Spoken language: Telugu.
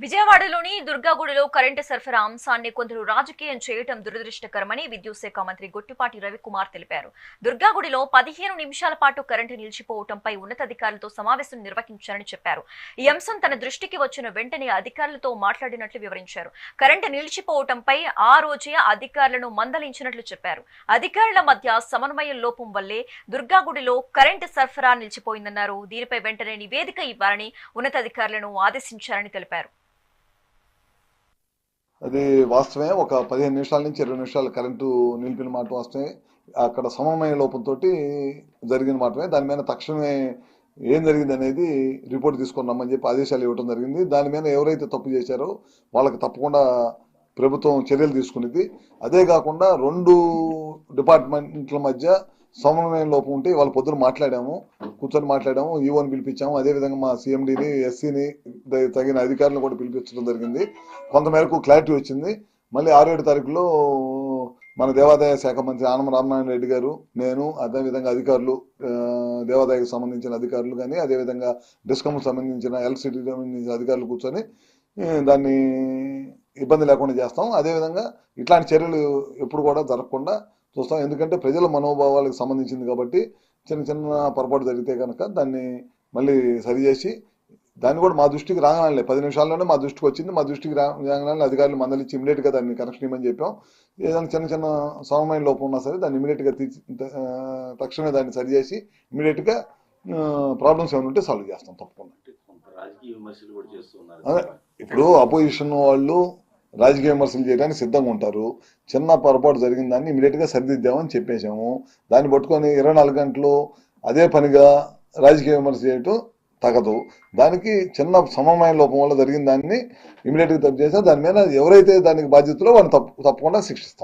విజయవాడలోని దుర్గాగుడిలో కరెంటు సరఫరా అంశాన్ని కొందరు రాజకీయం చేయటం దురదృష్టకరమని విద్యుత్ శాఖ మంత్రి గొట్టిపాటి రవికుమార్ తెలిపారు. దుర్గాగుడిలో 15 నిమిషాల పాటు కరెంటు నిలిచిపోవడంపై ఉన్నతాధికారులతో సమావేశం నిర్వహించారని చెప్పారు. ఈ అంశం తన దృష్టికి వచ్చిన వెంటనే అధికారులతో మాట్లాడినట్లు వివరించారు. కరెంటు నిలిచిపోవడంపై ఆ రోజే అధికారులను మందలించినట్లు చెప్పారు. అధికారుల మధ్య సమన్వయ లోపం వల్లే దుర్గాగుడిలో కరెంటు సరఫరా నిలిచిపోయిందన్నారు. దీనిపై వెంటనే నివేదిక ఇవ్వాలని ఉన్నతాధికారులను ఆదేశించారని తెలిపారు. అది వాస్తవమే. ఒక 15 నిమిషాల నుంచి 20 నిమిషాలు కరెంటు నిలిపిన మాట వాస్తవమే. అక్కడ సమన్వయ లోపంతో జరిగిన మాటమే. దాని మీద తక్షణమే ఏం జరిగింది అనేది రిపోర్ట్ తీసుకొని రమ్మని చెప్పి ఆదేశాలు ఇవ్వడం జరిగింది. దాని మీద ఎవరైతే తప్పు చేశారో వాళ్ళకి తప్పకుండా ప్రభుత్వం చర్యలు తీసుకునేది. అదే కాకుండా 2 డిపార్ట్మెంట్ల మధ్య సమన్వయం లోపం ఉంటే వాళ్ళ పొద్దున కూర్చొని మాట్లాడాము, ఈవోని పిలిపించాము. అదేవిధంగా మా సీఎండీని, ఎస్సీని, తగిన అధికారులను కూడా పిలిపించడం జరిగింది. కొంతమేరకు క్లారిటీ వచ్చింది. మళ్ళీ 6-7 తారీఖులో మన దేవాదాయ శాఖ మంత్రి ఆనం రామనారాయణ రెడ్డి గారు, నేను, అదేవిధంగా అధికారులు, దేవాదాయకు సంబంధించిన అధికారులు కానీ, అదేవిధంగా డిస్కమ్కు సంబంధించిన ఎలక్ట్రిసిటీ సంబంధించిన అధికారులు కూర్చొని దాన్ని ఇబ్బంది లేకుండా చేస్తాం. అదేవిధంగా ఇట్లాంటి చర్యలు ఎప్పుడు కూడా జరగకుండా చూస్తాం. ఎందుకంటే ప్రజల మనోభావాలకు సంబంధించింది కాబట్టి చిన్న చిన్న పొరపాటు జరిగితే కనుక దాన్ని మళ్ళీ సరిచేసి దాన్ని కూడా మా దృష్టికి రాగానే 10 నిమిషాల్లోనే మా దృష్టికి వచ్చింది. మా దృష్టికి రాగానే అధికారులు మందలిచ్చి ఇమీడియట్గా దాన్ని కనెక్షన్ ఇవ్వమని చెప్పాం. ఏదైనా చిన్న చిన్న సమన్వయ లోపం ఉన్నా సరే దాన్ని ఇమీడియట్గా తక్షణమే దాన్ని సరిచేసి ఇమీడియట్గా ప్రాబ్లమ్స్ ఏమైనా ఉంటే సాల్వ్ చేస్తాం తప్పకుండా. ఇప్పుడు అపోజిషన్ వాళ్ళు రాజకీయ విమర్శలు చేయడానికి సిద్ధంగా ఉంటారు. చిన్న పొరపాటు జరిగిన దాన్ని ఇమీడియట్గా సరిదిద్దామని చెప్పేశాము. దాన్ని పట్టుకొని 24 గంటలు అదే పనిగా రాజకీయ విమర్శ చేయటం తగదు. దానికి చిన్న సమన్వయ లోపం వల్ల జరిగిన దాన్ని ఇమీడియట్గా తప్పు చేస్తే దాని మీద ఎవరైతే దానికి బాధ్యతలో వాళ్ళని తప్పకుండా శిక్షిస్తాం.